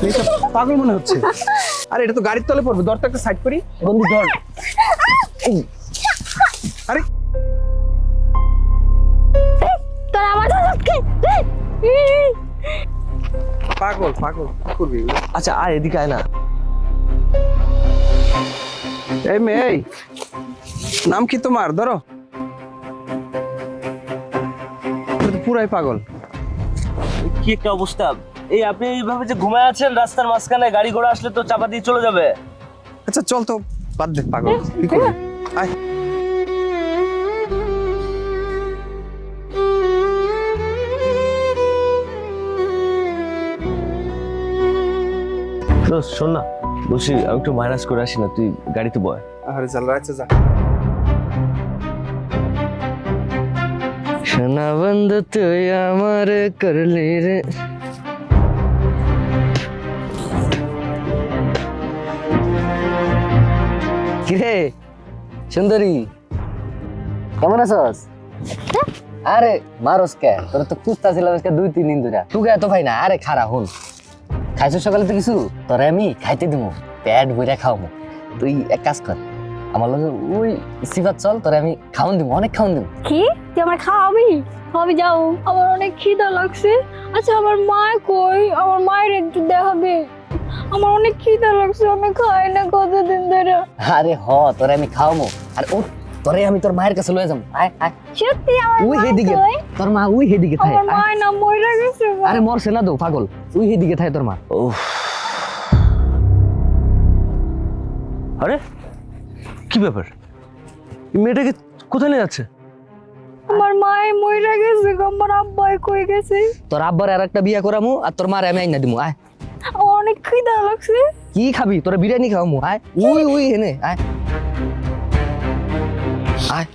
মেয়েটা পাগল মনে হচ্ছে। আরে এটা তো গাড়ির তলে পড়বে, ধর তো একটা সাইড করি। বন্ধু ধর। এই, আরে তোর আমার দাদাকে পাগল পাগল কি করবি? আচ্ছা আর এদিকে আয় না। এই মেয়ে, এই, নাম কি তোমার? ধরো। তুমি তো পুরাই পাগল। কি একটা অবস্থা! এই আপনি এইভাবে যে ঘুমায় আছেন রাস্তার মাঝখানে, গাড়ি ঘোড়া আসলে তো চাপা দিয়ে চলে যাবে। আচ্ছা চল তো, বাদ দে পাগল, কি করবি? আয়। দোস্ত শোন না, বলছি আমি একটু মাইনাস করে আসি না, তুই গাড়িতে বয়। আরে চল, আচ্ছা যা। সোনা বন্ধু তুই আমার করলি রে। কিরে সুন্দরী, কেমন আছস? আরে মারস কে? তোর তো কুস্তা ছিল আজকে 2-3 দিন ধরে। তুই এত খাই না। আরে খারা হুন, খাইছ সকালে তো কিছু? তোরে আমি খাইতে দিব, পেট ভরে খাওয়াবো। তুই এক কাজ কর, আমার লগে ওই সিফাত চল, তোরে আমি খাওয়ান দিব, অনেক খাওয়ান দিব। কি তুই আমার খাওয়াবি? আমি যাও, আমার অনেক খিদা লাগছে। আচ্ছা আমার মা কই? আমার মায়ের একটু দেখাবে, আমার অনেক খিদা লাগছে, আমি খাই না কতদিন ধরে। আরে হ, তোরে আমি খাওয়াবো। আর ও তোরে আমি তোর মায়ের কাছে লয়ে যাবো। আয় আয়, সত্যি আমার ওই মা হেদিকে কই? তোর মা, ওই হেদিকে থাকে। আমার মা না মইরা গেছে গো। আরে মরছে না তো পাগল, ওই হেদিকে থাকে তোর মা। ওহ, আরে কি ব্যাপার, মেয়েটাকে কোথায় নিয়ে যাচ্ছে? আমার মাই মইরা গেছে গো, আমার আব্বাই কই গেছে? তোর আব্বার আর একটা বিয়া করামু, আর তোর মারে আমি আইনা দিমু। আয়, আমার অনেক খিদা লাগছে। কি খাবি? তোরা বিরিয়ানি খাওয়ামু। আয়, ওই ওই হেনে আয় আয়।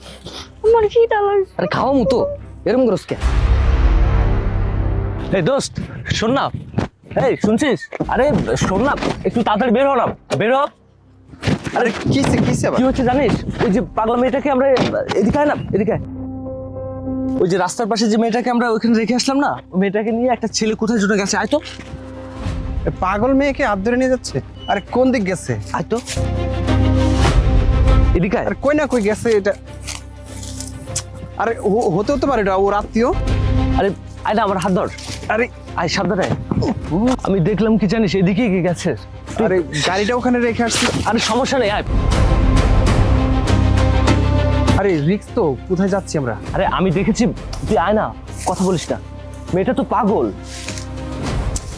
আমার খিদা লাগছে। আরে খাওয়ামু তো, এরকম করস কে? এই দোস্ত শোন না, এই শুনছিস? আরে শোন না, একটু তাড়াতাড়ি বের হ না, বের হ। আরে কিসে কিসে আবার? কি হচ্ছে জানিস? ওই যে পাগলা মেয়েটাকে আমরা, এদিকে আয় না, এদিকে আয়। ওই যে রাস্তার পাশে যে মেয়েটাকে আমরা ওইখানে রেখে আসলাম না, ওই মেয়েটাকে নিয়ে একটা ছেলে কোথায় চলে গেছে। আয় তো, এ পাগল মেয়েকে হাত ধরে নিয়ে যাচ্ছে। আরে কোন দিক গেছে? আয় তো, এদিকে আয়। আরে কই না কই গেছে এটা? আরে হতেও তো পারে এটা ওর আত্মীয়। আরে আয় না, আমার হাত ধর। আরে আয় সাবধানে আয়। আমি দেখলাম কি জানিস, এদিকে কি গেছে। আরে গাড়িটা ওখানে রেখে আসছি। আরে সমস্যা নেই, আয়। আরে রিক্স তো, কোথায় যাচ্ছি আমরা? আরে আমি দেখেছি, তুই আয় না, কথা বলিস না। মেয়েটা তো পাগল।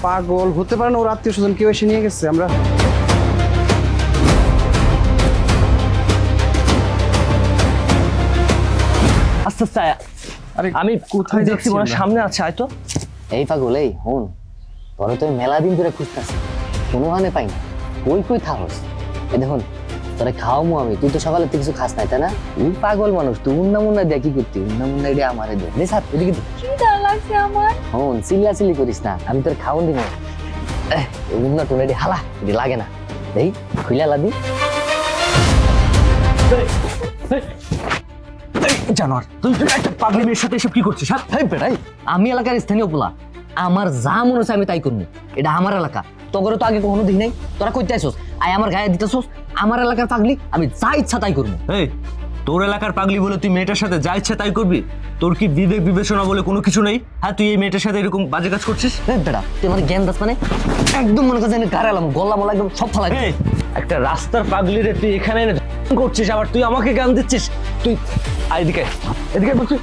পাগল হতে পারে না, ওর আত্মীয় স্বজন কেউ এসে নিয়ে গেছে। আমরা আস্তে আস্তে আয়। আরে আমি কোথায় দেখছি যাচ্ছি মনে হয় আমরা? সামনে আছে। আয় তো। এই পাগল, এই হুন, তোরা তো মেলা দিন ধরে খুঁজতেছি, কোনো হানে পাই না। কই কই থাকস? এই দেখুন, তোরা খাওয়ামু আমি, তুই তো সকালে তো কিছু খাস নাই, তাই না? তুই পাগল মানুষ, তুই উন্না মুন্না দিয়ে কি করতি? উন্না মুন্না এটা আমারে দে। দে সাথ, এদিকে দে। খিদা লাগছে আমার। হুন, চিল্লা চিল্লি করিস না, আমি তোর খাওয়ান দিব। উন্না টুনা এটি হালা, এটি লাগে না। এই খুইলা লাদি। জানোয়ার, তুই একটা পাগলি মেয়ের সাথে এসব কি করছিস? হ্যাঁ বেটাই, আমি এলাকার স্থানীয় পোলা, আমার যা মনে হচ্ছে আমি তাই করবো। এটা আমার এলাকা, তোকে তো আগে কখনো দেখি নাই। তোরা কইতে আসোস, আয় আমার গায়ে দিতেছোস। আমার এলাকার পাগলি, আমি যা ইচ্ছা তাই করবো। এই তোর এলাকার পাগলি বলে তুই মেয়েটার সাথে যা ইচ্ছা তাই করবি? তোর কি বিবেক বিবেচনা বলে কোনো কিছু নেই? হ্যাঁ, তুই এই মেয়েটার সাথে এরকম বাজে কাজ করছিস? বেটা, তুই আমার জ্ঞান দাস মানে একদম মনে করছিস গাড়ি এলাম, গলা মলা একদম সব ফালাই। একটা রাস্তার পাগলি রে তুই এখানে এনে করছিস, আবার তুই আমাকে জ্ঞান দিচ্ছিস? তুই এদিকে এদিকে বলছিস।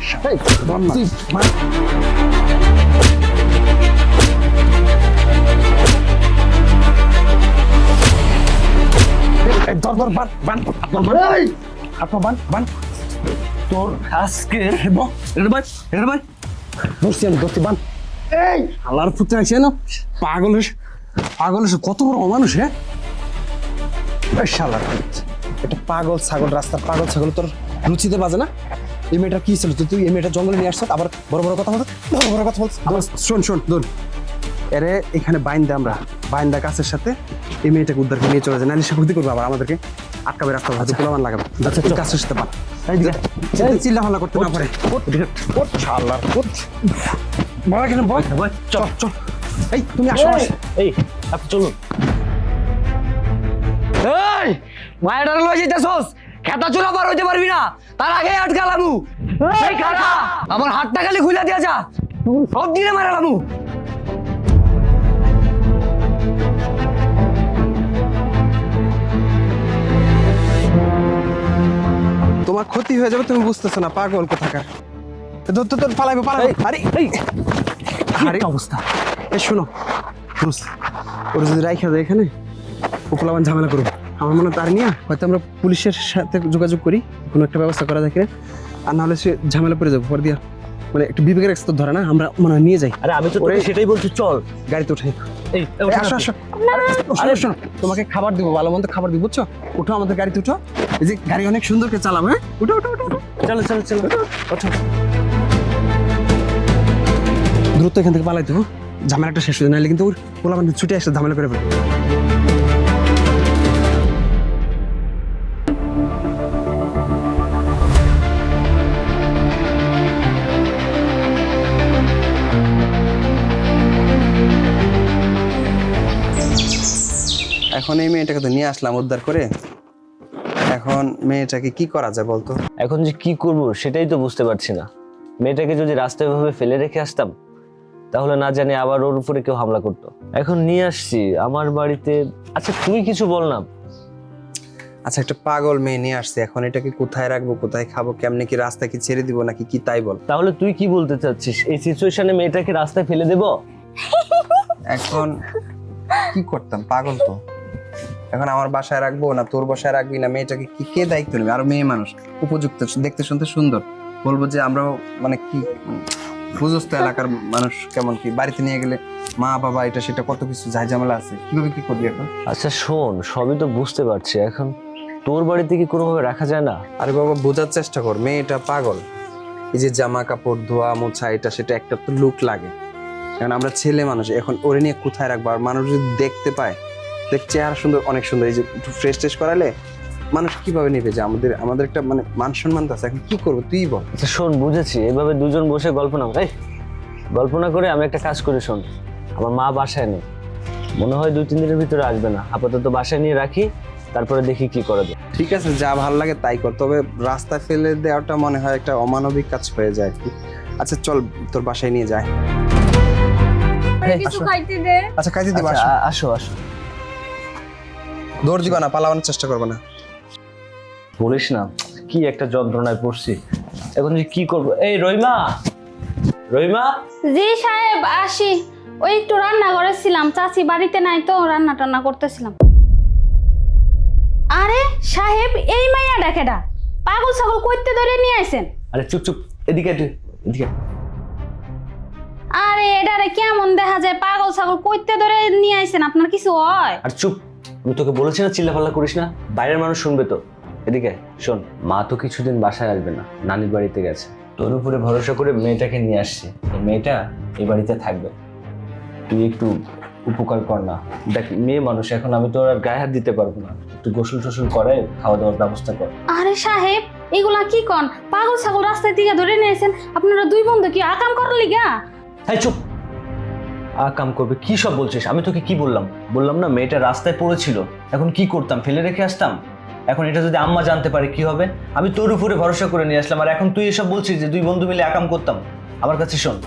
ধর ধর, বান বান, আপনার বান বান। তোর আজকে ধরছি আমি, ধরছি বান। এই আল্লাহর পুত্র আছে না, পাগল পাগল কত বড় অমানুষ। হ্যাঁ শালা, এটা পাগল ছাগল, রাস্তার পাগল ছাগল তোর রুচিতে বাজে না? এই মেয়েটা কি ছিল? তুই এই মেয়েটা জঙ্গলে নিয়ে আসছ, আবার বড় বড় কথা বলছ, বড় বড় কথা বলছ। শোন শোন দোন, এরে এখানে বাইন্দা, আমরা বাইন্দা কাছের সাথে এই মেয়েটাকে উদ্ধার করে নিয়ে চলে যায়, নাহলে সে ক্ষতি করবে, আবার আমাদেরকে আটকাবে, রাস্তা হয়তো পোলাবান লাগাবে। আচ্ছা কাছের সাথে বান, চিল্লা ফাল্লা করতে না পারে। চল চল, এই তুমি আসো। এই আপনি চলুন। এই মায়ের লয়ে যাইতাছস, খেতা চুলা পার হইতে পারবি না, তার আগে আটকালামু। এই খাড়া, আমার হাতটা খালি খুইলা দিয়া যা, সব দিনে মারালামু। তোমার ক্ষতি হয়ে যাবে, তুমি বুঝতেছো না, পাগল কোথাকার। তোর পালাইবো আরে আরে অবস্থা। এ শোনো রুস, ওর যদি রাইখা যায় এখানে উপলাবান ঝামেলা করবো, আমার মনে হয় তার নিয়ে হয়তো আমরা পুলিশের সাথে যোগাযোগ করি, কোনো একটা ব্যবস্থা করা যায় কিনা, আর নাহলে সে ঝামেলা পড়ে যাবো পর দিয়া, মানে একটু বিবেকের স্তর ধরে না, আমরা মনে হয় নিয়ে যাই। আরে আমি তো তোকে সেটাই বলছি, চল গাড়িতে উঠাই। এই আসো আসো, আরে শোনো, তোমাকে খাবার দিব, ভালো মন্দ খাবার দিব, বুঝছো? উঠো আমাদের গাড়িতে উঠো, এই যে গাড়ি অনেক সুন্দর করে চালাবো। হ্যাঁ উঠো উঠো উঠো উঠো, চলো চলো চলো ওঠো। দ্রুত এখান থেকে পালাই দেবো, ঝামেলাটা শেষ হয়ে যায়, নাহলে কিন্তু ওর পোলাপান ছুটে আসে ঝামেলা করে ফেলবে। এখন এই মেয়েটাকে তো নিয়ে আসলাম উদ্ধার করে, এখন মেয়েটাকে কি করা যায় বলতো? এখন যে কি করব সেটাই তো বুঝতে পারছি না। মেয়েটাকে যদি রাস্তায় ভাবে ফেলে রেখে আসতাম, তাহলে না জানি আবার ওর উপরে কেউ হামলা করতো। এখন নিয়ে আসছি আমার বাড়িতে। আচ্ছা তুই কিছু বল না। আচ্ছা একটা পাগল মেয়ে নিয়ে আসছে, এখন এটাকে কোথায় রাখবো, কোথায় খাবো, কেমনে কি রাস্তায় কি ছেড়ে দিব নাকি কি, তাই বল। তাহলে তুই কি বলতে চাচ্ছিস, এই সিচুয়েশনে মেয়েটাকে রাস্তায় ফেলে দেব? এখন কি করতাম, পাগল তো। এখন আমার বাসায় রাখবো না তোর বাসায় রাখবি না, মেয়েটাকে কি কে দায়িত্ব নেবে? আর মেয়ে মানুষ উপযুক্ত, দেখতে শুনতে সুন্দর, বলবো যে আমরাও মানে কি বুঝস্ত এলাকার মানুষ, কেমন কি বাড়িতে নিয়ে গেলে মা বাবা এটা সেটা কত কিছু ঝামেলা আছে, কিভাবে কি করবি এখন? আচ্ছা শোন, সবই তো বুঝতে পারছি, এখন তোর বাড়িতে কি কোনোভাবে রাখা যায় না? আরে বাবা বোঝার চেষ্টা কর, মেয়েটা পাগল, এই যে জামা কাপড় ধোয়া মোছা এটা সেটা একটা তো লুক লাগে, কারণ আমরা ছেলে মানুষ, এখন ওরে নিয়ে কোথায় রাখবো? আর মানুষ যদি দেখতে পায়, দেখ চেহারা সুন্দর, অনেক সুন্দর, এই যে একটু ফ্রেশ ট্রেশ করালে মানুষ কিভাবে নেবে, যে আমাদের একটা মানে মান সম্মান তো আছে, এখন কি করবো তুই বল। আচ্ছা শোন, বুঝেছি, এভাবে দুজন বসে গল্প না গল্প না করে আমি একটা কাজ করি। শোন, আমার মা বাসায় নেই, মনে হয় 2-3 দিনের ভিতরে আসবে না, আপাতত বাসায় নিয়ে রাখি, তারপরে দেখি কি করা যায়। ঠিক আছে, যা ভালো লাগে তাই কর, তবে রাস্তায় ফেলে দেওয়াটা মনে হয় একটা অমানবিক কাজ হয়ে যায় আর কি। আচ্ছা চল তোর বাসায় নিয়ে যায়। কিছু খাইতে দে। আচ্ছা খাইতে দিবা, আচ্ছা, আসো আসো। দৌড় দিবা না, পালানোর চেষ্টা করবে না। বলিস না, কি একটা যন্ত্রণায় পড়ছি, এখন যে কি করবো। এই রহিমা, রহিমা। জি সাহেব আসি, ওই একটু রান্না করেছিলাম, চাচি বাড়িতে নাই তো রান্না টান্না করতেছিলাম। আরে সাহেব, এই মাইয়া ডাকেডা পাগল ছাগল কইতে ধরে নিয়ে আইছেন? আরে চুপ চুপ, এদিকে এদিকে। আরে এটারে কেমন দেখা যায়, পাগল ছাগল কইতে ধরে নিয়ে আইছেন, আপনার কিছু হয়? আর চুপ, আমি তোকে বলেছি না চিল্লাপাল্লা করিস না, বাইরের মানুষ শুনবে তো। এদিকে শোন, মা তো কিছুদিন বাসায় আসবে না, নানির বাড়িতে গেছে, তোর উপরে ভরসা করে মেয়েটাকে নিয়ে আসছি, এই মেয়েটা এই বাড়িতে থাকবে, তুই একটু উপকার কর না। দেখ মেয়ে মানুষ, এখন আমি তোর আর গায়ে হাত দিতে পারবো না, একটু গোসল টোসল করে খাওয়া দাওয়ার ব্যবস্থা কর। আরে সাহেব, এগুলা কি কন? পাগল ছাগল রাস্তায় থেকে ধরে নিয়েছেন, আপনারা দুই বন্ধু কি আকাম করার লিগা? হ্যাঁ চুপ, কাম করবে কি সব বলছিস? আমি তোকে কি বললাম? বললাম না মেয়েটা রাস্তায় পড়েছিল, এখন কি করতাম, ফেলে রেখে আসতাম? এখন এটা যদি আম্মা জানতে পারে কি হবে? আমি তোর উপরে ভরসা করে নিয়ে আসলাম, আর এখন তুই এসব বলছিস যে দুই বন্ধু মিলে আকাম করতাম। আমার কাছে শোন,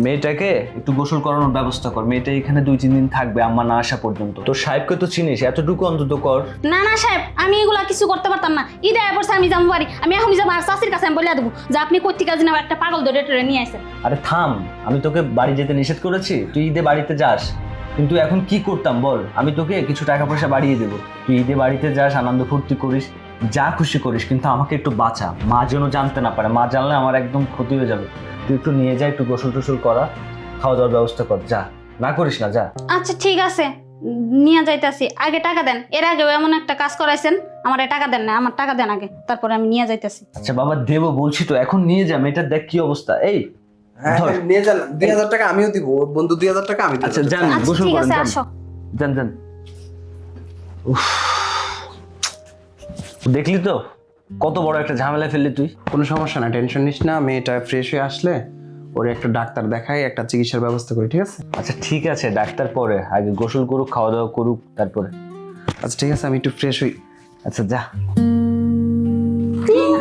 মেয়েটাকে একটু গোসল করানোর ব্যবস্থা কর, মেয়েটা এখানে 2-3 দিন থাকবে আম্মা না আসা পর্যন্ত। তোর সাহেবকে তো চিনিস, এতটুকু অন্তত কর। না না সাহেব, আমি এগুলা কিছু করতে পারতাম না, ঈদে পড়ছে আমি যাবো বাড়ি, আমি এখনই যাবো, আর চাষির কাছে আমি বলে দেবো যে আপনি কর্তিকা দিন একটা পাগল ধরে টরে নিয়ে আসেন। আরে থাম, আমি তোকে বাড়ি যেতে নিষেধ করেছি? তুই ঈদে বাড়িতে যাস, কিন্তু এখন কি করতাম বল? আমি তোকে কিছু টাকা পয়সা বাড়িয়ে দেবো, তুই ঈদে বাড়িতে যাস, আনন্দ ফুর্তি করিস, যা খুশি করিস, কিন্তু আমাকে একটু বাঁচা, মা যেন জানতে না পারে, মা জানলে আমার একদম ক্ষতি হয়ে যাবে। তুই একটু নিয়ে যা, একটু গোসল টোসল করা, খাওয়া দাওয়ার ব্যবস্থা কর, যা, না করিস না, যা। আচ্ছা ঠিক আছে, নিয়ে যাইতাছি, আগে টাকা দেন, এর আগেও এমন একটা কাজ করাইছেন, আমার টাকা দেন না, আমার টাকা দেন আগে, তারপরে আমি নিয়ে যাইতাছি। আচ্ছা বাবা দেবো বলছি তো, এখন নিয়ে যা, মেয়েটার দেখ কি অবস্থা। এই ধর। নিয়ে যান, 2000 টাকা আমিও দিব, ওর বন্ধু 2000 টাকা আমি দিব। আচ্ছা যান, আচ্ছা গোসল ঠিক করেন, আছে, যান আসো। যান যান। উফ, দেখলি তো কত বড় একটা ঝামেলা ফেললি তুই। কোনো সমস্যা না, টেনশন নিস না, মেয়েটা ফ্রেশ হয়ে আসলে ওরে একটা ডাক্তার দেখাই, একটা চিকিৎসার ব্যবস্থা করি, ঠিক আছে? আচ্ছা ঠিক আছে, ডাক্তার পরে, আগে গোসল করুক, খাওয়া দাওয়া করুক, তারপরে। আচ্ছা ঠিক আছে, আমি একটু ফ্রেশ হই। আচ্ছা যা।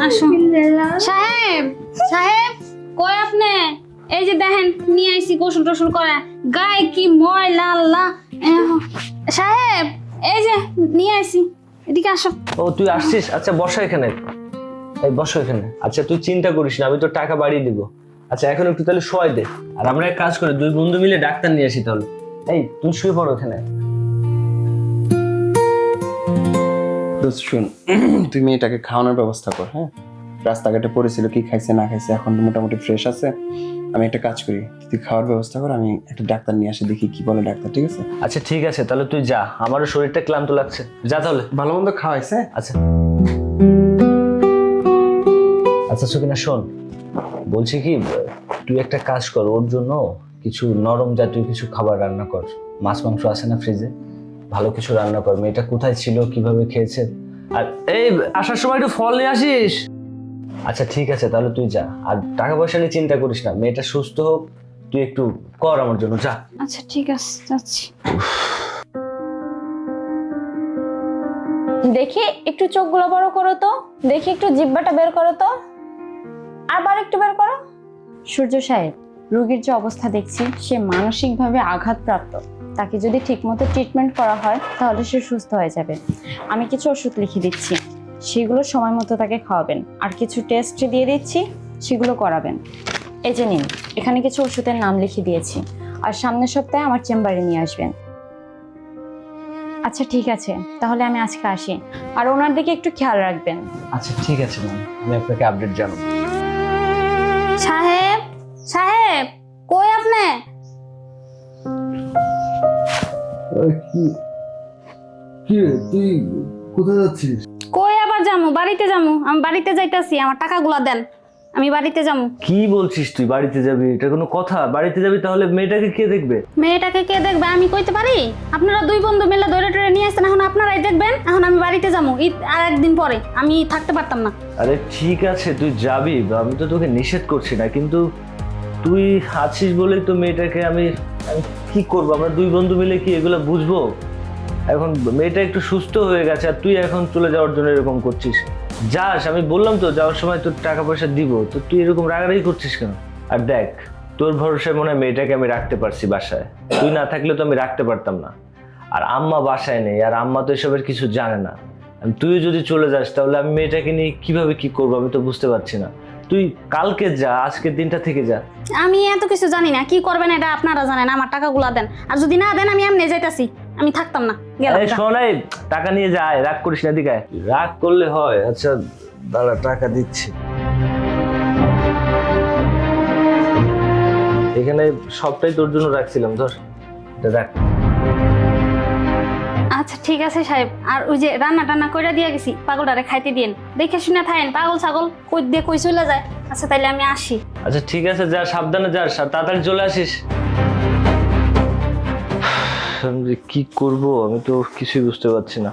আসো সাহেব, সাহেব কই আপনি? এই যে দেখেন নিয়ে আইছি গোসল টোসল করে, গায়ে কি ময়লা আল্লাহ। সাহেব এই যে নিয়ে আইছি, এদিকে আসো। ও তুই আসছিস? আচ্ছা বসো এখানে, এই বসো এখানে। আচ্ছা তুই চিন্তা করিস না, আমি তো টাকা বাড়িয়ে দিব। আচ্ছা এখন একটু তাহলে শোয়াই দে, আর আমরা এক কাজ করি, দুই বন্ধু মিলে ডাক্তার নিয়ে আসি তাহলে। এই তুই শুয়ে পড়ো এখানে। দোস্ত শোন, তুই মেয়েটাকে খাওয়ানোর ব্যবস্থা কর, হ্যাঁ? রাস্তাঘাটে পড়েছিল, কি খাইছে না খাইছে, এখন তো মোটামুটি ফ্রেশ আছে। আমি একটা কাজ করি, তুই খাওয়ার ব্যবস্থা কর, আমি একটা ডাক্তার নিয়ে আসি, দেখি কি বলে ডাক্তার, ঠিক আছে? আচ্ছা ঠিক আছে, তাহলে তুই যা, আমারও শরীরটা ক্লান্ত লাগছে, যা তাহলে। ভালো মন্দ খাওয়াইছে? আচ্ছা আচ্ছা সুকিনা শোন, বলছি কি, তুই একটা কাজ কর, ওর জন্য কিছু নরম জাতীয় কিছু খাবার রান্না কর। মাছ মাংস আছে না ফ্রিজে, ভালো কিছু রান্না কর। মেয়েটা কোথায় ছিল, কিভাবে খেয়েছে, আর এই আসার সময় একটু ফল নিয়ে আসিস। আচ্ছা ঠিক আছে, তাহলে তুই যা, আর টাকা পয়সা নিয়ে চিন্তা করিস না, মেয়েটা সুস্থ হোক, তুই একটু কর আমার জন্য, যা। আচ্ছা ঠিক আছে, যাচ্ছি। দেখি একটু চোখগুলো বড় করো তো, দেখি একটু জিহ্বাটা বের করো তো, আবার একটু বের করো। সূর্য সাহেব, রোগীর যে অবস্থা দেখছি, সে মানসিকভাবে আঘাতপ্রাপ্ত। তাকে যদি ঠিকমতো ট্রিটমেন্ট করা হয় তাহলে সে সুস্থ হয়ে যাবে। আমি কিছু ওষুধ লিখে দিচ্ছি, সেগুলো সময় মতো তাকে খাওয়াবেন। আর কিছু টেস্ট দিয়ে দিচ্ছি, সেগুলো করাবেন। এই যে নিন, এখানে কিছু ওষুধের নাম লিখে দিয়েছি, আর সামনের সপ্তাহে আমার চেম্বারে নিয়ে আসবেন। আচ্ছা ঠিক আছে, তাহলে আমি আজকে আসি, আর ওনার দিকে একটু খেয়াল রাখবেন। আচ্ছা ঠিক আছে ম্যাম, আমি আপনাকে আপডেট জানাবো। সাহেব, সাহেব কই আপনি? কি রে, তুই কোথায় যাচ্ছিস? কই আবার যামু? বাড়িতে যামু। আমি বাড়িতে যাইতাছি, আমার টাকাগুলা দেন, আমি বাড়িতে যামু। কি বলছিস তুই? বাড়িতে যাবি? এটা কোনো কথা? বাড়িতে যাবি তাহলে মেয়েটাকে কে দেখবে? মেয়েটাকে কে দেখবে আমি কইতে পারি? আপনারা দুই বন্ধু মিলে ধরে টরে নিয়ে আসছেন, এখন আপনারাই দেখবেন। এখন আমি বাড়িতে যাবো, ঈদ আর একদিন পরে, আমি থাকতে পারতাম না। আরে ঠিক আছে তুই যাবি, আমি তো তোকে নিষেধ করছি না, কিন্তু তুই আছিস বলেই তো মেয়েটাকে আমি আমি কি করবো? আমরা দুই বন্ধু মিলে কি এগুলো বুঝবো? এখন মেয়েটা একটু সুস্থ হয়ে গেছে, আর তুই এখন চলে যাওয়ার জন্য এরকম করছিস। যাস, আমি বললাম তো যাওয়ার সময় তোর টাকা পয়সা দিব, তো তুই এরকম রাগারাগি করছিস কেন? আর দেখ, তোর ভরসায় মনে হয় মেয়েটাকে আমি রাখতে পারছি বাসায়, তুই না থাকলে তো আমি রাখতে পারতাম না। আর আম্মা বাসায় নেই, আর আম্মা তো এসবের কিছু জানে না। তুইও যদি চলে যাস তাহলে আমি মেয়েটাকে নিয়ে কিভাবে কি করবো আমি তো বুঝতে পারছি না। তুই কালকে যা, আজকের দিনটা থেকে যা। আমি এত কিছু জানি না, কি করবেন এটা আপনারা জানেন। আমার টাকাগুলা দেন, আর যদি না দেন আমি এমনি যাইতাছি, আমি থাকতাম না, গেলাম। এই শোন, এই টাকা নিয়ে যায়, রাগ করিস না, দিকে রাগ করলে হয়? আচ্ছা দাঁড়া, টাকা দিচ্ছি। এখানে সবটাই তোর জন্য রাখছিলাম, ধর এটা রাখ। আচ্ছা ঠিক আছে সাহেব, আর ওই যে রান্না টান্না কইরা দিয়ে গেছি, পাগলটারে খাইতে দিন, দেখে শুনে থাকেন, পাগল ছাগল কই দিয়ে কই চলে যায়। আচ্ছা তাইলে আমি আসি। আচ্ছা ঠিক আছে, যা, সাবধানে যাস, আর তাড়াতাড়ি চলে আসিস। আমি যে কি করব আমি তো কিছুই বুঝতে পারছি না।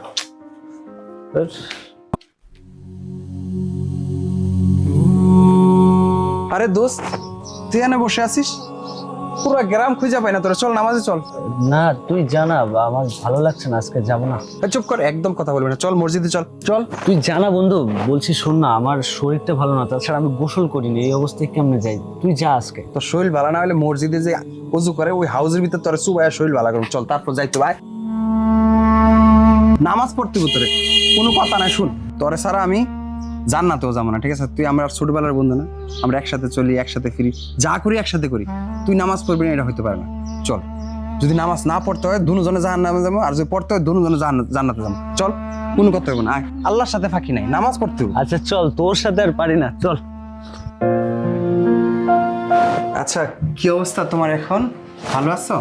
আরে দোস্ত, তুই এখানে বসে আছিস? পুরো গ্রাম খুঁজে পাই না তোরা, চল নামাজে চল। না তুই জানা, আমার ভালো লাগছে না, আজকে যাবো না। চুপ কর, একদম কথা বলবি না, চল মসজিদে চল। চল। তুই জানা বন্ধু, বলছি শোন না, আমার শরীরটা ভালো না, তাছাড়া আমি গোসল করিনি, এই অবস্থায় কেমনে যাই? তুই যা আজকে। তোর শরীর ভালো না হলে মসজিদে যে ওযু করে ওই হাউসের ভিতর তোর সুবাই শরীর ভালো করুন, চল তারপর যাইতে ভাই নামাজ পড়তে ভিতরে। কোনো কথা নাই, শুন, তোরে ছাড়া আমি জান্নাতেও যাবো না, ঠিক আছে? তুই আমার ছোটবেলার বন্ধু না, আমরা একসাথে চলি, একসাথে ফিরি, যা করি একসাথে করি। তুই নামাজ পড়বি না এটা হইতে পারে না। চল, যদি নামাজ না পড়তে হয় দুজনে জাহান্নামে যাবো, আর যদি পড়তে হয় দুজনে জান্নাতে যাবো। চল, কোনো কথা হবে না, আয়, আল্লাহর সাথে ফাঁকি নাই, নামাজ পড়তে হবে। আচ্ছা চল, তোর সাথে আর পারি না, চল। আচ্ছা, কি অবস্থা তোমার এখন? ভালো আছো?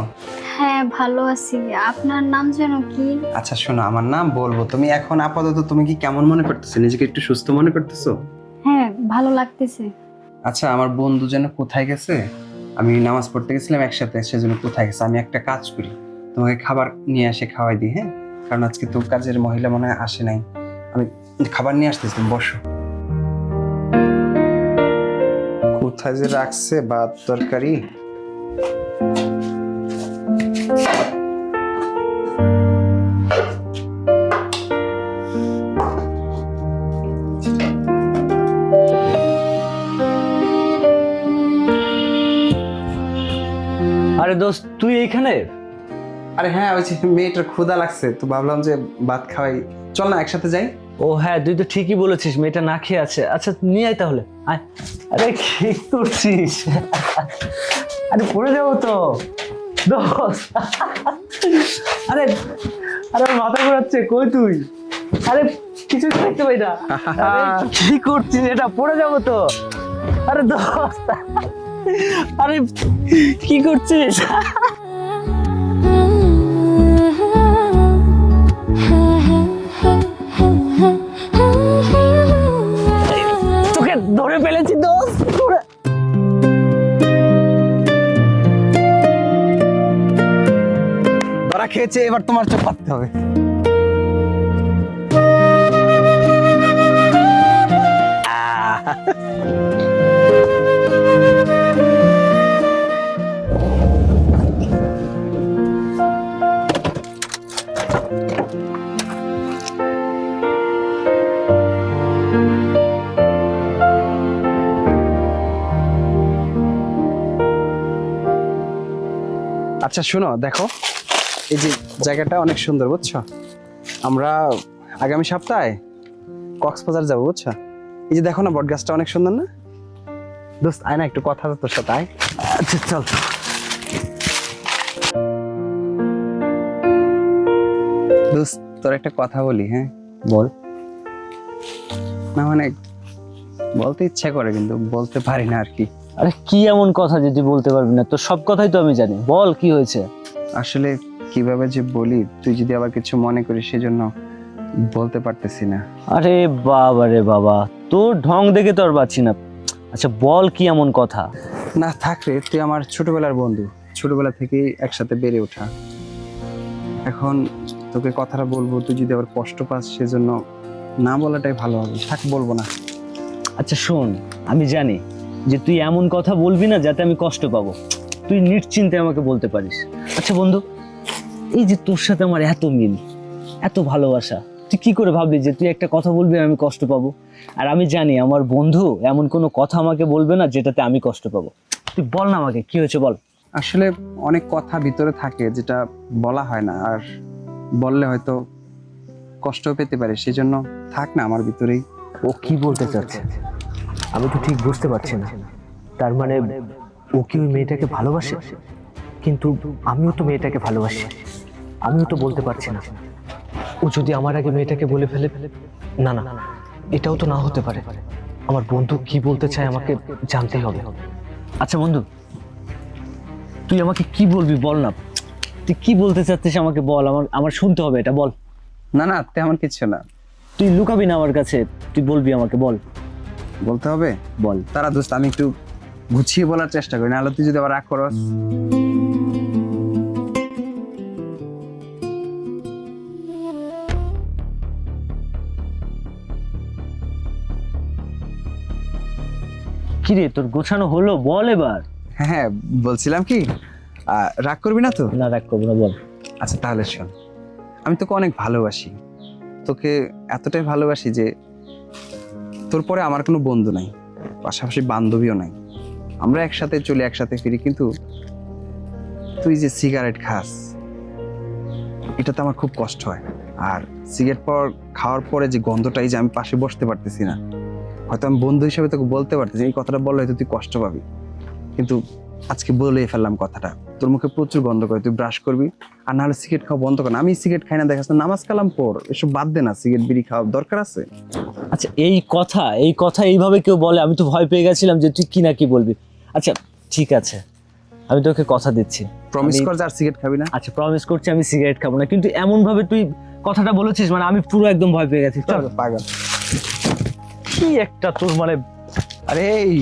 হ্যাঁ ভালো আছি। আপনার নাম যেন কি? আচ্ছা শোনো, আমার নাম বলবো, তুমি এখন আপাতত তুমি কি কেমন মনে করতেছো? নিজেকে একটু সুস্থ মনে করতেছো? হ্যাঁ ভালো লাগতেছে। আচ্ছা, আমার বন্ধু যেন কোথায় গেছে, আমি নামাজ পড়তে গেছিলাম একসাথে, সেজন্য কোথায় গেছে। আমি একটা কাজ করি, তোমাকে খাবার নিয়ে এসে খাওয়াই দিই, হ্যাঁ? কারণ আজকে তো কাজের মহিলা মনে হয় আসে নাই, আমি খাবার নিয়ে আসতেছি, তুমি বসো। কোথায় যে রাখছে ভাত তরকারি। আরে দোস্ত তুই এইখানে? আরে হ্যাঁ, ওই যে মেয়েটার ক্ষুধা লাগছে তো ভাবলাম যে ভাত খাওয়াই, চল না একসাথে যাই। ও হ্যাঁ, তুই তো ঠিকই বলেছিস, মেয়েটা না খেয়ে আছে। আচ্ছা নিয়ে আয় তাহলে, আয়। আরে কি করছিস? আরে পড়ে যাবো তো দোস্ত। আরে আরে আমার মাথা ঘোরাচ্ছে, কই তুই? আরে কিছু দেখতে পাই না। আরে কি করছিস, এটা পড়ে যাবো তো। আরে দোস্ত, আরে কি করছিস? তোকে ধরে ফেলেছি দোস্ত, ধরে। ধরা খেয়েছে, এবার তোমার চোখ পাততে হবে। আচ্ছা শোনো, দেখো এই যে জায়গাটা অনেক সুন্দর, বুঝছো? আমরা আগামী সপ্তাহে কক্সবাজার যাবো, বুঝছো? এই যে দেখো না, বট গাছটা অনেক সুন্দর না? দোস্ত আয় না, একটু কথা আছে তোর সাথে, আয়। আচ্ছা চল। দোস্ত তোর একটা কথা বলি, হ্যাঁ? বল। না মানে বলতে ইচ্ছা করে কিন্তু বলতে পারি না আর কি। আরে কি এমন কথা যে তুই বলতে পারবি না? তোর সব কথাই তো আমি জানি, বল কি হয়েছে? আসলে কিভাবে যে বলি, তুই যদি আবার কিছু মনে করিস সেজন্য বলতে পারতেছি না। আরে বাবা রে বাবা, তোর ঢং দেখে তো আর পাচ্ছি না। আচ্ছা বল কি এমন কথা? না থাক রে, তুই আমার ছোটবেলার বন্ধু, ছোটবেলা থেকেই একসাথে বেড়ে ওঠা। এখন তোকে কথাটা বলবো, তুই যদি আবার কষ্ট পাস সেজন্য না বলাটাই ভালো হবে। থাক, বলবো না। আচ্ছা শোন, আমি জানি যে তুই এমন কথা বলবি না যাতে আমি কষ্ট পাবো, তুই নিশ্চিন্তে আমাকে বলতে পারিস। আচ্ছা বন্ধু, এই যে তোর সাথে আমার এত মিল, এত ভালোবাসা, তুই কি করে ভাবলি যে তুই একটা কথা বলবি আর আমি কষ্ট পাবো? আর আমি জানি আমার বন্ধু এমন কোনো কথা আমাকে বলবে না যেটাতে আমি কষ্ট পাবো। তুই বল না আমাকে কি হয়েছে, বল। আসলে অনেক কথা ভিতরে থাকে যেটা বলা হয় না, আর বললে হয়তো কষ্ট পেতে পারে, সেজন্য থাক না আমার ভিতরেই। ও কি বলতে চাচ্ছে আমি তো ঠিক বুঝতে পারছি না। তার মানে ও কি ওই মেয়েটাকে ভালোবাসে? কিন্তু আমিও তো মেয়েটাকে ভালোবাসি, আমিও তো বলতে পারছি না। ও যদি আমার আগে মেয়েটাকে বলে ফেলে, না না, এটাও তো না হতে পারে। আমার বন্ধু কি বলতে চায় আমাকে জানতেই হবে। আচ্ছা বন্ধু, তুই আমাকে কি বলবি বল না, তুই কি বলতে চাচ্ছিস আমাকে বল, আমার শুনতে হবে এটা, বল। না না, তেমন কিছু না। তুই লুকাবি না আমার কাছে, তুই বলবি আমাকে, বল। বলতে হবে, বল। তারা দোস্ত আমি একটু গুছিয়ে বলার চেষ্টা করি, নাহলে তুই যদি আবার রাগ করস। কিরে তোর গোছানো হলো, বল এবার। হ্যাঁ বলছিলাম কি, রাগ করবি না তো? না রাগ করবো না, বল। আচ্ছা তাহলে শোন, আমি তোকে অনেক ভালোবাসি, তোকে এতটাই ভালোবাসি যে তোর পরে আমার কোনো বন্ধু নাই, পাশাপাশি বান্ধবীও নাই। আমরা একসাথে চলি, একসাথে ফিরি, কিন্তু তুই যে সিগারেট খাস এটাতে আমার খুব কষ্ট হয়। আর সিগারেট খাওয়ার পরে যে গন্ধটাই, যে আমি পাশে বসতে পারতেছি না, হয়তো আমি বন্ধু হিসেবে তোকে বলতে পারতেছি, এই কথাটা বললে হয়তো তুই কষ্ট পাবি, কিন্তু আজকে বলেই ফেললাম কথাটা। তোর মুখে প্রচুর গন্ধ করে, তুই ব্রাশ করবি, আর নাহলে সিগারেট খাওয়া বন্ধ কর না। আমি সিগারেট খাই না, দেখাস না, নামাজ কালাম পড়, এসব বাদ দে না, সিগারেট বিড়ি খাওয়া দরকার আছে? আচ্ছা এই কথা এইভাবে কেউ বলে? আমি তো ভয় পেয়ে গেছিলাম যে তুই কি না কি বলবি। আচ্ছা ঠিক আছে, আমি তোকে কথা দিচ্ছি, প্রমিস কর যে আর সিগারেট খাবি না। আচ্ছা প্রমিস করছি আমি সিগারেট খাবো না, কিন্তু এমন ভাবে তুই কথাটা বলেছিস মানে আমি পুরো একদম ভয় পেয়ে গেছি। চল। পাগল, কি একটা তোর মানে। আরে এই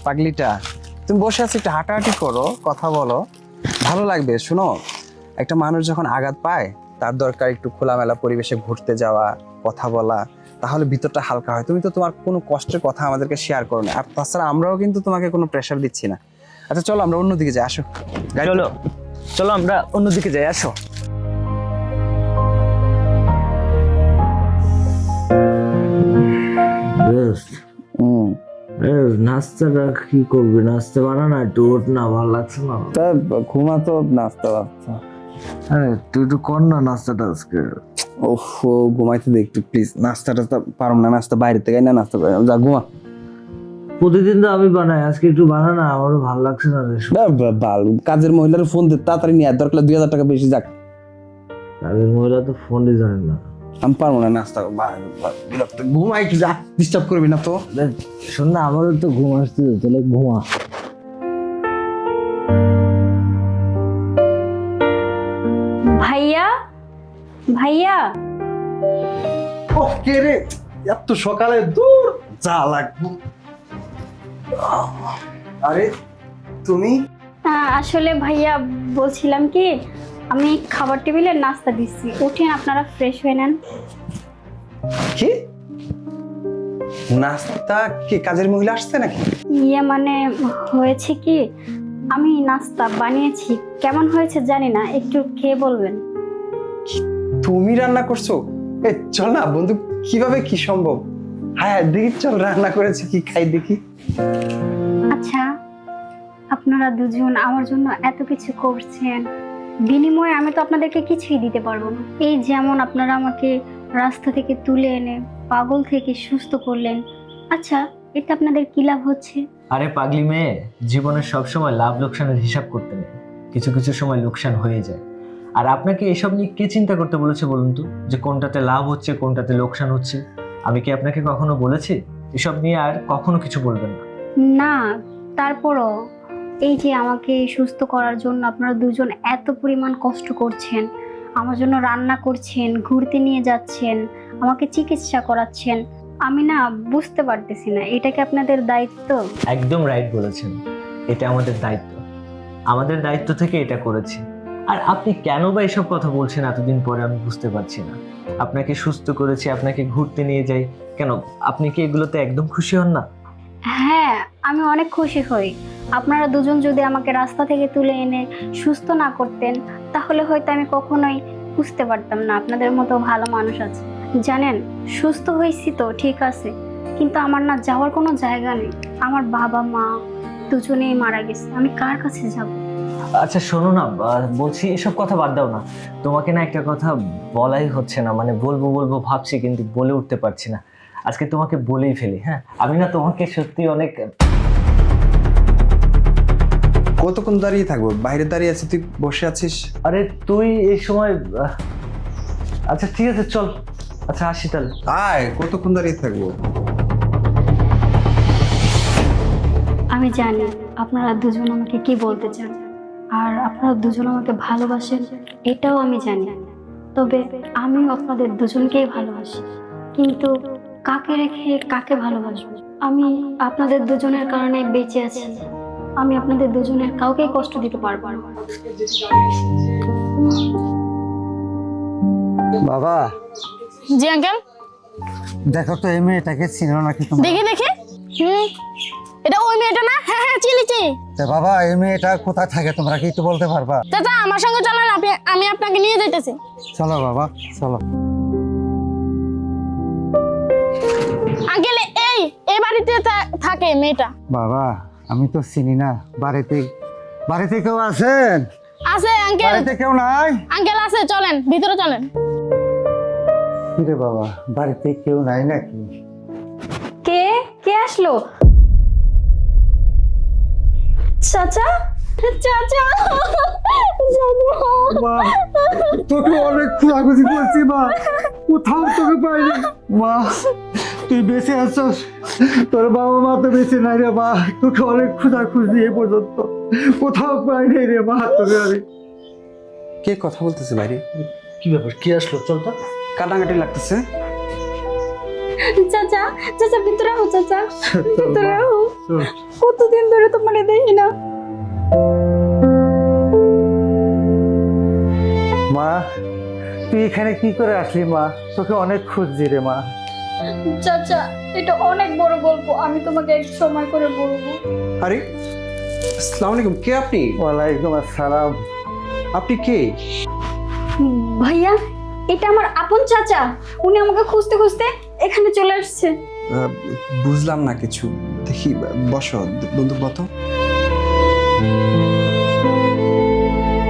পাগলিটা, তুমি বসে আছো, একটু হাঁটাহাঁটি করো, কথা বলো, ভালো লাগবে। শোনো, একটা মানুষ যখন আঘাত পায় তার দরকার একটু খোলামেলা পরিবেশে ঘুরতে যাওয়া, কথা বলা, তাহলে ভিতরটা হালকা হয়। তুমি তো তোমার কোনো কষ্টের কথা আমাদেরকে শেয়ার করো না, আর তাছাড়া আমরাও কিন্তু তোমাকে কোনো প্রেশার দিচ্ছি না। আচ্ছা চলো আমরা অন্যদিকে যাই, আসো। চলো চলো আমরা অন্যদিকে যাই, আসো। নাস্তাটা কি করবি? নাস্তা বানা না, একটু ওঠ না, ভালো লাগছে না। তা ঘুমাতো, নাস্তা বাচ্চা। আরে তুই একটু কর না নাস্তাটা আজকে। ওফ, ঘুমাইতে দে একটু প্লিজ। নাস্তাটা তো পারো না, নাস্তা বাইরে থেকে না, নাস্তা করে যা ঘুমা। প্রতিদিন তো আমি বানাই, আজকে একটু বানা না, আমারও ভালো লাগছে না রে। বাল, কাজের মহিলার ফোন দে তাড়াতাড়ি নিয়ে আয়, দরকার 2000 টাকা বেশি যাক। তাদের মহিলা তো ফোনই জানে না। আমি পারবো না নাস্তা, ঘুমাই একটু যা, ডিস্টার্ব করবি না তো। শোন না, আমারও তো ঘুম আসছে, তাহলে ঘুমা। ভাইয়া, ভাইয়া, ও কে রে, এত সকালে দূর যা লাগবো। আরে তুমি? আসলে ভাইয়া বলছিলাম কি, আমি খাবার টেবিলে নাস্তা দিচ্ছি, উঠেন আপনারা ফ্রেশ হয়ে নেন। কি নাস্তা? কি কাজের মহিলা আসছে নাকি? ইয়ে মানে হয়েছে কি, আমি নাস্তা বানিয়েছি, কেমন হয়েছে জানি না, একটু খেয়ে বলবেন। তুমি রান্না করছো? এ চল না বন্ধু, কিভাবে কি সম্ভব? হ্যাঁ দেখি, চল রান্না করেছে কি খাই দেখি। আচ্ছা, আপনারা দুজন আমার জন্য এত কিছু করছেন, বিনিময়ে আমি তো আপনাদেরকে কিছুই দিতে পারবো না। এই যেমন আপনারা আমাকে রাস্তা থেকে তুলে এনে পাগল থেকে সুস্থ করলেন, আচ্ছা এটা আপনাদের কি লাভ হচ্ছে? আরে পাগলি মেয়ে, জীবনের সবসময় লাভ লোকসানের হিসাব করতে নেই, কিছু কিছু সময় লোকসান হয়ে যায়। আর আপনাকে এসব নিয়ে কে চিন্তা করতে বলেছে বলুন তো, যে কোনটাতে লাভ হচ্ছে কোনটাতে লোকসান হচ্ছে? আমি কি আপনাকে কখনো বলেছি? এসব নিয়ে আর কখনো কিছু বলবেন না। না, তারপরও এই যে আমাকে সুস্থ করার জন্য আপনারা দুজন এত পরিমাণ কষ্ট করছেন, আমার জন্য রান্না করছেন, ঘুরতে নিয়ে যাচ্ছেন, আমাকে চিকিৎসা করাচ্ছেন, আমি না বুঝতে পারতেছি না, এটা কি আপনাদের দায়িত্ব? একদম রাইট বলেছেন, এটা আমাদের দায়িত্ব, আমাদের দায়িত্ব থেকে এটা করেছি। আর আপনি কেন বা এসব কথা বলছেন এতদিন পরে আমি বুঝতে পারছি না। আপনাকে সুস্থ করেছি, আপনাকে ঘুরতে নিয়ে যাই, কেন আপনি কি এগুলোতে একদম খুশি হন না? হ্যাঁ, আমি অনেক খুশি হই। আপনারা দুজন যদি আমাকে রাস্তা থেকে তুলে এনে সুস্থ না করতেন, তাহলে হয়তো আমি কখনোই বুঝতে পারতাম না আপনাদের মতো ভালো মানুষ আছে। জানেন, সুস্থ হয়েছি তো ঠিক আছে, কিন্তু আমার না যাওয়ার কোনো জায়গা নেই। আমার বাবা মা দুজনেই মারা গেছে, আমি কার কাছে যাব? আচ্ছা শোনো না, বলছি এসব কথা বাদ দাও না। তোমাকে না একটা কথা বলাই হচ্ছে না, মানে বলবো বলবো ভাবছি কিন্তু বলে উঠতে পারছি না। আজকে তোমাকে বলেই ফেলি। হ্যাঁ, আমি না তোমাকে সত্যি অনেক। কতক্ষণ দাঁড়িয়ে থাকবো? বাইরে দাঁড়িয়ে আছি, তুই বসে আছিস। আরে তুই এই সময় আচ্ছা ঠিক আছে চল, আচ্ছা আসি তাহলে। আয়, কতক্ষণ দাঁড়িয়ে থাকবো? আমি জানি আপনারা দুজন আমাকে কি বলতে চান, আর আপনারা দুজন আমাকে ভালোবাসেন এটাও আমি জানি। তবে আমিও আপনাদের দুজনকেই ভালোবাসি, কিন্তু কাকে রেখে কাকে ভালোবাসবো? আমি আপনাদের দুজনের কারণে বেঁচে আছি, আমি আপনাদের দুজনের কাউকেই কষ্ট দিতে পারবো না। বাবা, জি আঙ্কেল, দেখো তো এই মেয়েটাকে চিনো নাকি তুমি? দেখি দেখি, এটা ওই মেয়েটা না? হ্যাঁ হ্যাঁ চিলিছি। তা বাবা, এই মেয়েটা কোথায় থাকে তোমরা কি একটু বলতে পারবা? চাচা আমার সঙ্গে চলেন, আমি আপনাকে নিয়ে যাইতেছি। চলো বাবা, চলো। আঙ্কেল এই বাড়িতে থাকে মেয়েটা। বাবা, আমি তো চিনি না। বাড়িতে কেউ আছেন? আছে আঙ্কেল, বাড়িতে কেউ নাই? আঙ্কেল আছে, চলেন ভিতরে চলেন। কিরে বাবা, বাড়িতে কেউ নাই নাকি? কে কে আসলো? চাচা, চাচা, মা, তোকে অনেক খোঁজাখুঁজি করছি মা, কোথাও তোকে পাইনি। মা, তুই বেঁচে আছিস, তোর বাবা মা তো বেঁচে নাই রে মা। তোকে অনেক খোঁজাখুঁজি এ পর্যন্ত কোথাও পাইনি রে মা তোকে আমি। কে কথা বলতেছে বাইরে? কি ব্যাপার, কি আসলো? চল তো। কাটাকাটি লাগতেছে। চাচা, চাচা ভিতরে আও, চাচা ভিতরে আও, কতদিন ধরে তোমার দেখি না। মা, তুই এখানে কি করে আসলি মা? তোকে অনেক খুঁজছি রে মা। চাচা এটা অনেক বড় গল্প, আমি তোমাকে এক সময় করে বলবো। আরে আসসালামু আলাইকুম, কে আপনি? ওয়ালাইকুম আসসালাম। আপনি কে? ভাইয়া এটা আমার আপন চাচা, উনি আমাকে খুঁজতে খুঁজতে এখানে চলে আসছে। বুঝলাম না কিছু। দেখি, বসো বন্ধু, বতো।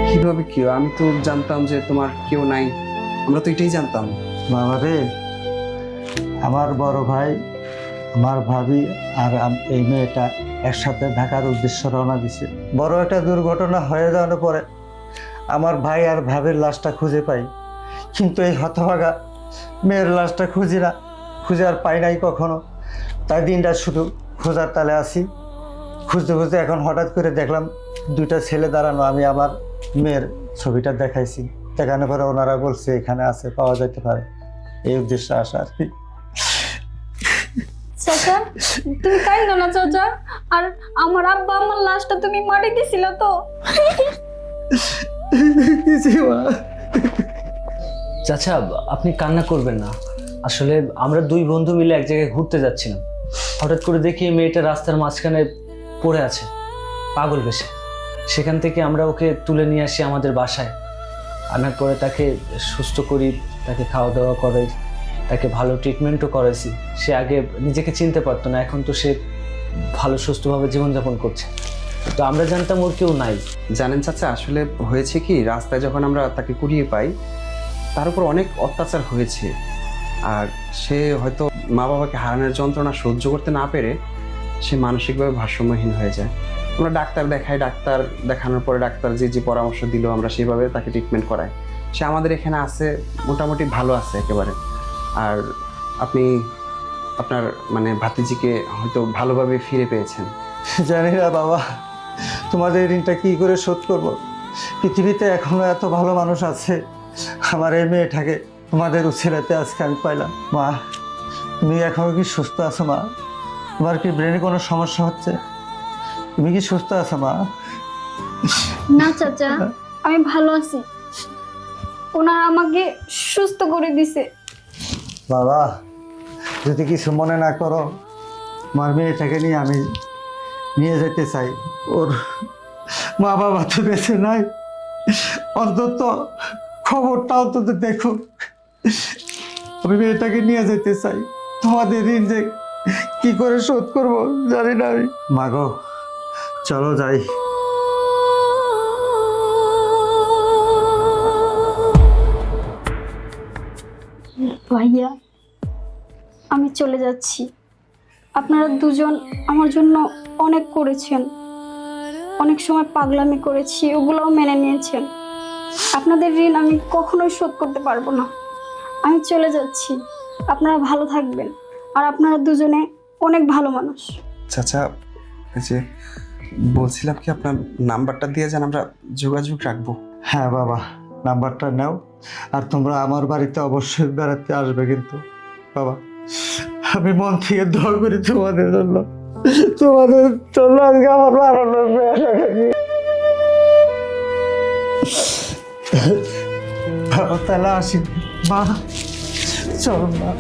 কিভাবে কেউ? আমি তো জানতাম যে তোমার কেউ নাই, আমরা তো এটাই জানতাম। বাবা রে, আমার বড় ভাই, আমার ভাবি আর এই মেয়েটা একসাথে ঢাকার উদ্দেশ্যে রওনা দিছে। বড় একটা দুর্ঘটনা হয়ে যাওয়ার পরে আমার ভাই আর ভাবির লাশটা খুঁজে পাই, কিন্তু এই হতভাগা মেয়ের লাশটা খুঁজি না, খুঁজে আর পাই নাই কখনো। তাই দিনটা শুধু খোঁজার তালে আসি। খুঁজতে খুঁজতে এখন হঠাৎ করে দেখলাম দুইটা ছেলে দাঁড়ানো। আমি আমার মেয়ের ছবিটা দেখাইছি, দেখানোর পরে ওনারা বলছে এখানে আছে, পাওয়া যেতে পারে। এই উদ্দেশ্যে আসা আর কি। চাচা তুমি কাইন্দ না চাচা, আর আমার আব্বা আমার লাশটা তুমি মাটি দিছিল তো? চাচা আপনি কান্না করবেন না, আসলে আমরা দুই বন্ধু মিলে এক জায়গায় ঘুরতে যাচ্ছিলাম, হঠাৎ করে দেখি এই মেয়েটা রাস্তার মাঝখানে পড়ে আছে পাগল বেশে। সেখান থেকে আমরা ওকে তুলে নিয়ে আসি আমাদের বাসায়, আনার পরে তাকে সুস্থ করি, তাকে খাওয়া দাওয়া করে, তাকে ভালো ট্রিটমেন্টও করেছি। সে আগে নিজেকে চিনতে পারতো না, এখন তো সে ভালো সুস্থভাবে জীবনযাপন করছে। তো আমরা জানতাম ওর কেউ নাই। জানেন চাচা, আসলে হয়েছে কি, রাস্তায় যখন আমরা তাকে কুড়িয়ে পাই, তার উপর অনেক অত্যাচার হয়েছে। আর সে হয়তো মা বাবাকে হারানোর যন্ত্রণা সহ্য করতে না পেরে সে মানসিকভাবে ভারসাম্যহীন হয়ে যায়। আমরা ডাক্তার দেখাই, ডাক্তার দেখানোর পরে ডাক্তার যে যে পরামর্শ দিল আমরা সেইভাবে তাকে ট্রিটমেন্ট করাই। সে আমাদের এখানে আছে, মোটামুটি ভালো আছে একেবারে। আর আপনি আপনার মানে ভাতিজিকে হয়তো ভালোভাবে ফিরে পেয়েছেন। জানি না বাবা, তোমাদের ঋণটা কি করে শোধ করব। পৃথিবীতে এখনো এত ভালো মানুষ আছে, আমার এই মেয়েটাকে তোমাদের উছেলাতে আজকে আমি পাইলাম। মা তুমি এখনো কি সুস্থ আছো মা? তোমার কি ব্রেনে কোনো সমস্যা হচ্ছে? তুমি কি সুস্থ আছো মা? না চাচা, আমি ভালো আছি, ওনারা আমাকে সুস্থ করে দিছে। বাবা যদি কিছু মনে না করো, আমার মেয়েটাকে নিয়ে আমি নিয়ে যেতে চাই। ওর মা বাবা তো বেঁচে নাই, অন্তত খবরটা অন্তত দেখো। আমি মেয়েটাকে নিয়ে যেতে চাই। তোমাদের ঋণ যে কি করে শোধ করবো জানি না আমি। মাগো চলো যাই। ভাইয়া আমি চলে যাচ্ছি, আপনারা দুজন আমার জন্য অনেক করেছেন, অনেক সময় পাগলামি করেছি, ওগুলোও মেনে নিয়েছেন। আপনাদের ঋণ আমি কখনোই শোধ করতে পারবো না। আমি চলে যাচ্ছি, আপনারা ভালো থাকবেন। আর আপনারা দুজনে অনেক ভালো মানুষ। চাচা, এই যে বলছিলাম কি, আপনার নাম্বারটা দিয়ে যান, আমরা যোগাযোগ রাখবো। হ্যাঁ বাবা, নাম্বারটা নাও। আর তোমরা আমার বাড়িতে অবশ্যই বেড়াতে আসবে কিন্তু বাবা। আমি মন থেকে দোয়া করি তোমাদের জন্য, তোমাদের জন্য আজকে আমার বাড়ানোর তাহলে আসি মা, চল মা।